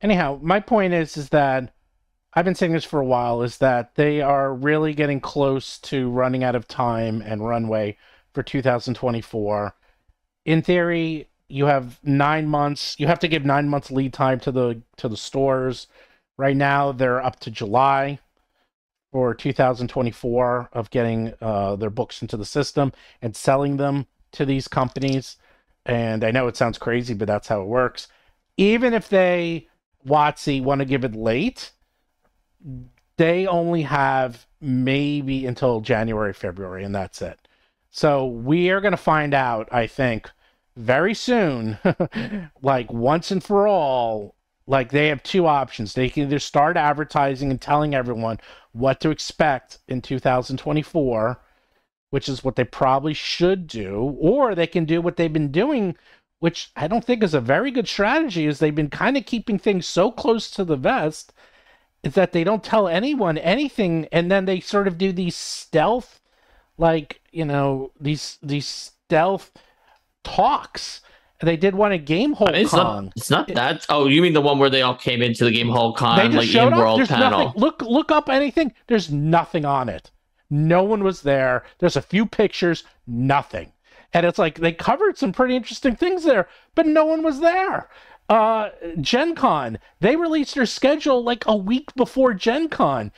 Anyhow, my point is that I've been saying this for a while, is that they are really getting close to running out of time and runway for 2024. In theory, you have 9 months. You have to give 9 months lead time to the stores. Right now, they're up to July for 2024 of getting their books into the system and selling them to these companies. And I know it sounds crazy, but that's how it works. Even if they, WotC, want to give it late, they only have maybe until January, February, and that's it. So we are going to find out, I think, very soon, like once and for all, like they have two options. They can either start advertising and telling everyone what to expect in 2024, which is what they probably should do, or they can do what they've been doing, which I don't think is a very good strategy, is they've been kind of keeping things so close to the vest is that they don't tell anyone anything, and then they sort of do these stealth, like, these stealth talks. They did one at Gamehole Con. It's not that. Oh, you mean the one where they all came into the Gamehole They Con just like showed in up. world There's panel? nothing. Look up anything. There's nothing on it. No one was there. There's a few pictures. Nothing. And it's like they covered some pretty interesting things there, but no one was there. Gen Con, they released their schedule like a week before Gen Con.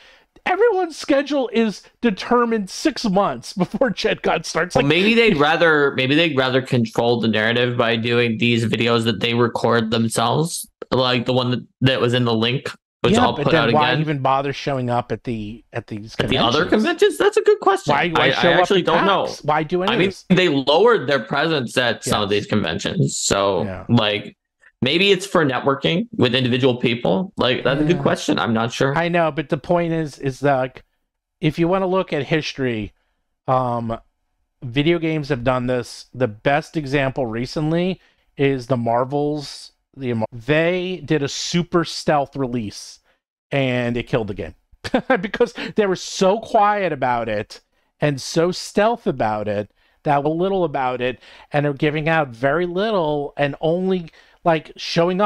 Everyone's schedule is determined 6 months before Gen Con starts. Well, maybe they'd rather control the narrative by doing these videos that they record themselves, like the one that was in the link, which Yeah, I'll but put then out why again. even bother showing up at these At the conventions? other conventions, that's a good question. Why I show up actually at don't know. PAX? Why do any I of mean, this? they lowered their presence at some of Yes. these conventions, so Yeah. like maybe it's for networking with individual people. Like that's a good Yeah. question. I'm not sure. I know, but the point is that like, if you want to look at history, video games have done this. The best example recently is the Marvels. They did a super stealth release, and it killed the game because they were so quiet about it and so stealth about it, that little about it, and are giving out very little and only like showing up